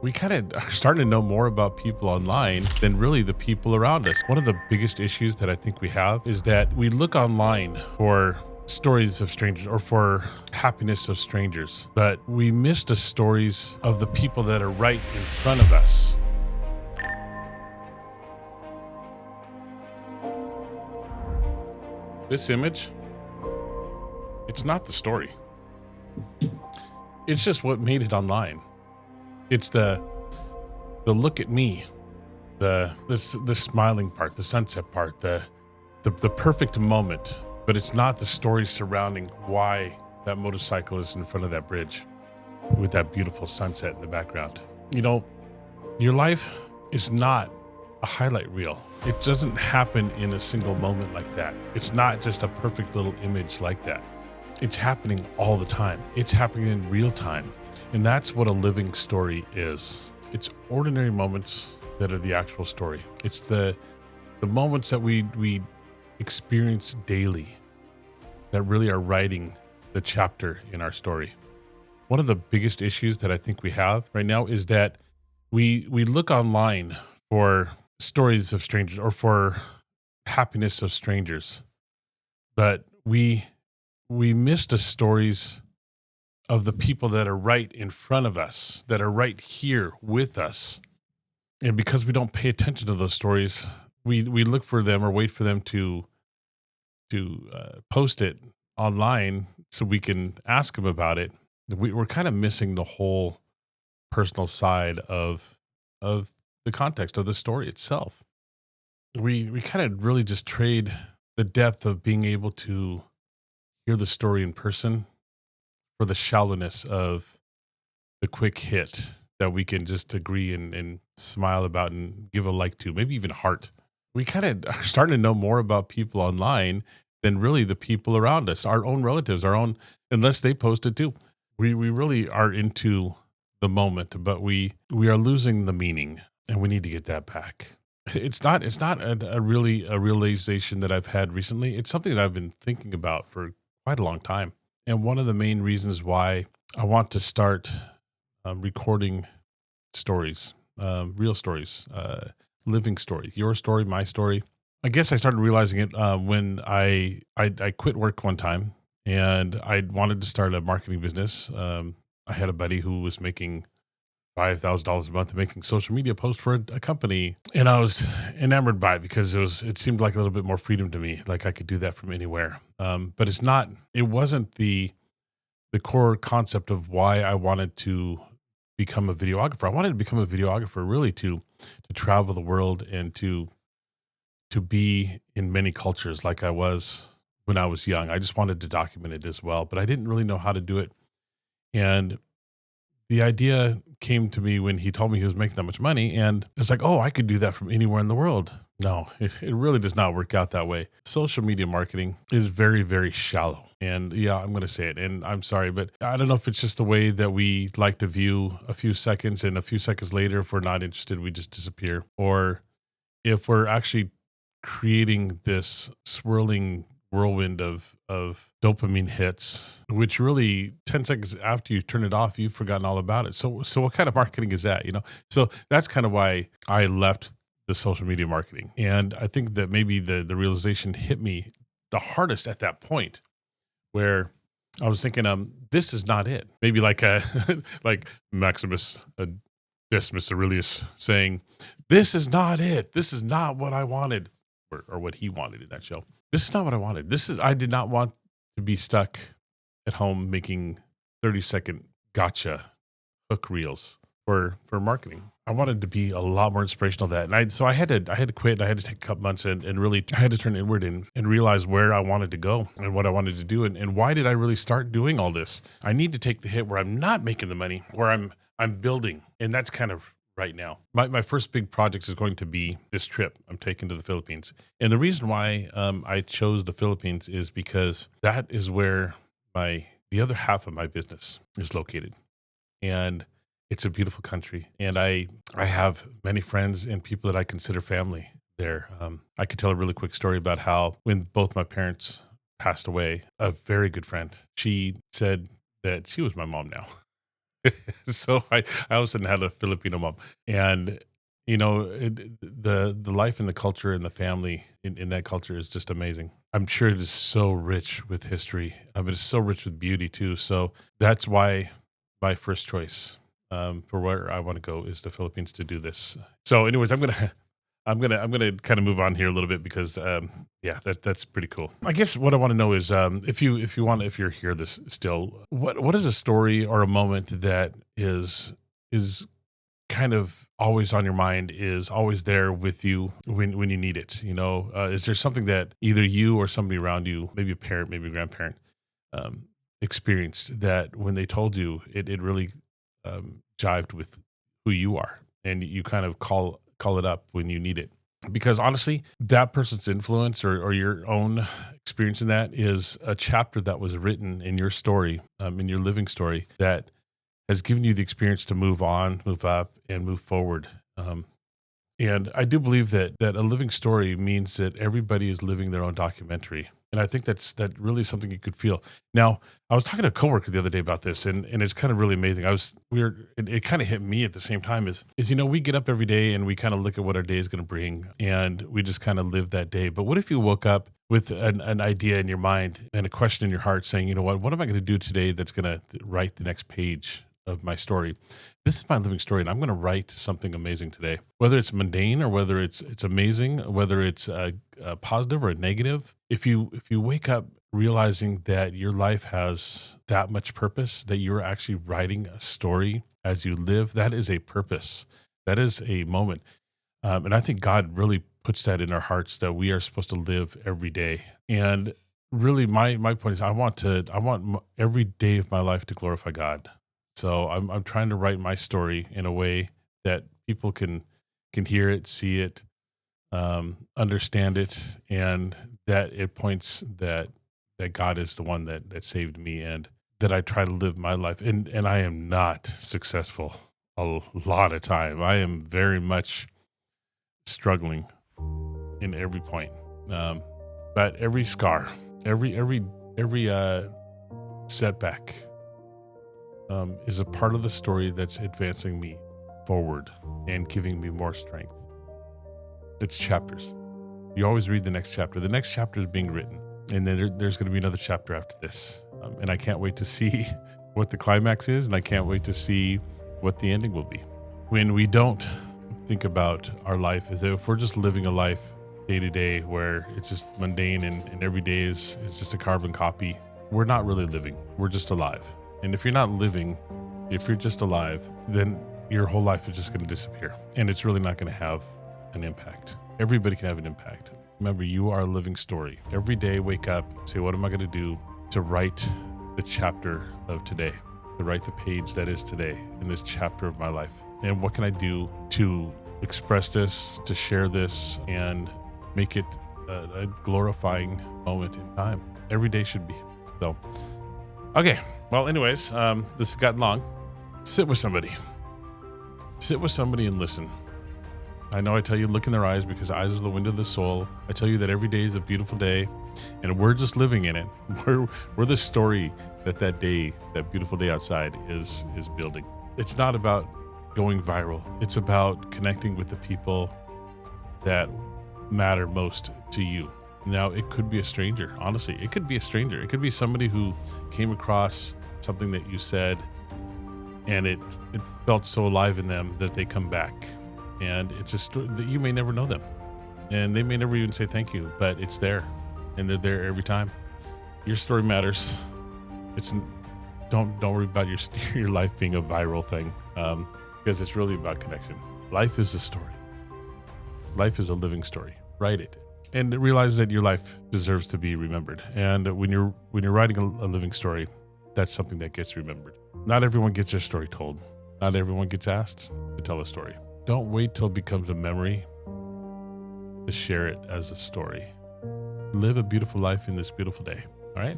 We kind of are starting to know more about people online than really the people around us. One of the biggest issues that I think we have is that we look online for stories of strangers or for happiness of strangers, but we miss the stories of the people that are right in front of us. This image, it's not the story. It's just what made it online. It's the look at me, the smiling part, the sunset part, the perfect moment, but it's not the story surrounding why that motorcycle is in front of that bridge with that beautiful sunset in the background. You know, your life is not a highlight reel. It doesn't happen in a single moment like that. It's not just a perfect little image like that. It's happening all the time. It's happening in real time. And that's what a living story is. It's ordinary moments that are the actual story. It's the moments that we experience daily that really are writing the chapter in our story. One of the biggest issues that I think we have right now is that we look online for stories of strangers or for happiness of strangers, but we miss the stories of the people that are right in front of us, that are right here with us. And because we don't pay attention to those stories, we look for them or wait for them to post it online so we can ask them about it. We're kind of missing the whole personal side of the context of the story itself. We kind of really just trade the depth of being able to hear the story in person for the shallowness of the quick hit that we can just agree and smile about and give a like to, maybe even heart. We kind of are starting to know more about people online than really the people around us, our own relatives, our own, unless they post it too. We really are into the moment, but we are losing the meaning, and we need to get that back. It's not a really a realization that I've had recently. It's something that I've been thinking about for quite a long time. And one of the main reasons why I want to start recording stories, real stories, living stories, your story, my story. I guess I started realizing it when I quit work one time and I wanted to start a marketing business. I had a buddy who was making $5,000 a month making social media posts for a company, and I was enamored by it because it seemed like a little bit more freedom to me, like I could do that from anywhere. But it wasn't the core concept of why I wanted to become a videographer. I wanted to become a videographer really to travel the world and to be in many cultures like I was when I was young. I just wanted to document it as well, but I didn't really know how to do it. And the idea came to me when he told me he was making that much money. And it's like, oh, I could do that from anywhere in the world. No, it really does not work out that way. Social media marketing is very, very shallow. And yeah, I'm going to say it. And I'm sorry, but I don't know if it's just the way that we like to view a few seconds, and a few seconds later, if we're not interested, we just disappear. Or if we're actually creating this swirling whirlwind of dopamine hits, which really 10 seconds after you turn it off, you've forgotten all about it. So what kind of marketing is that? So that's kind of why I left the social media marketing. And I think that maybe the realization hit me the hardest at that point, where I was thinking, this is not it. Maybe like like Maximus Decimus Aurelius saying, this is not it. This is not what I wanted, or what he wanted in that show. This is not what I wanted. I did not want to be stuck at home making 30-second gotcha hook reels for marketing. I wanted to be a lot more inspirational than that. So I had to quit. And I had to take a couple months and really I had to turn inward and realize where I wanted to go and what I wanted to do. And why did I really start doing all this? I need to take the hit where I'm not making the money, where I'm building. And that's kind of right now. My first big project is going to be this trip I'm taking to the Philippines. And the reason why I chose the Philippines is because that is where the other half of my business is located. And it's a beautiful country. And I have many friends and people that I consider family there. I could tell a really quick story about how when both my parents passed away, a very good friend, she said that she was my mom now. So I all of a sudden had a Filipino mom, and the life and the culture and the family in that culture is just amazing. I'm sure it is so rich with history. It's so rich with beauty too. So that's why my first choice for where I want to go is the Philippines to do this. So, anyways, I'm gonna kind of move on here a little bit because yeah, that's pretty cool. I guess what I want to know is if you're here this still, what is a story or a moment that is kind of always on your mind, is always there with you when you need it? Is there something that either you or somebody around you, maybe a parent, maybe a grandparent, um, experienced that when they told you it really jived with who you are, and you kind of call it up when you need it? Because honestly, that person's influence or your own experience in that is a chapter that was written in your story, in your living story, that has given you the experience to move on, move up, and move forward. And I do believe that a living story means that everybody is living their own documentary. And I think that really is something you could feel. Now, I was talking to a coworker the other day about this, and it's kind of really amazing. It kind of hit me at the same time, is we get up every day and we kind of look at what our day is going to bring, and we just kind of live that day. But what if you woke up with an idea in your mind and a question in your heart saying, what am I going to do today that's going to write the next page of my story? This is my living story, and I'm going to write something amazing today. Whether it's mundane or whether it's amazing, whether it's a positive or a negative. If you wake up realizing that your life has that much purpose, that you're actually writing a story as you live, that is a purpose. That is a moment, and I think God really puts that in our hearts, that we are supposed to live every day. And really, my point is, I want every day of my life to glorify God. So I'm trying to write my story in a way that people can hear it, see it, understand it, and that it points that God is the one that saved me, and that I try to live my life. And I am not successful a lot of time. I am very much struggling in every point. But every scar, every setback is a part of the story that's advancing me forward and giving me more strength. It's chapters. You always read the next chapter. The next chapter is being written, and then there's going to be another chapter after this. And I can't wait to see what the climax is, and I can't wait to see what the ending will be. When we don't think about our life as if we're just living a life day to day where it's just mundane and every day it's just a carbon copy, we're not really living. We're just alive. And if you're not living, if you're just alive, then your whole life is just going to disappear. And it's really not going to have an impact. Everybody can have an impact. Remember, you are a living story. Every day, wake up, say, what am I going to do to write the chapter of today, to write the page that is today in this chapter of my life? And what can I do to express this, to share this, and make it a glorifying moment in time? Every day should be. So, okay. Well, anyways, this has gotten long. Sit with somebody. Sit with somebody and listen. I know I tell you, look in their eyes, because eyes are the window of the soul. I tell you that every day is a beautiful day, and we're just living in it. We're the story that day, that beautiful day outside is building. It's not about going viral. It's about connecting with the people that matter most to you. Now, it could be a stranger. Honestly, it could be a stranger. It could be somebody who came across something that you said, and it felt so alive in them that they come back. And it's a story that you may never know them, and they may never even say thank you, but it's there, and they're there every time. Your story matters. Don't worry about your life being a viral thing, because it's really about connection. Life is a story. Life is a living story. Write it, and realize that your life deserves to be remembered. And when you're writing a living story, that's something that gets remembered. Not everyone gets their story told. Not everyone gets asked to tell a story. Don't wait till it becomes a memory to share it as a story. Live a beautiful life in this beautiful day. All right?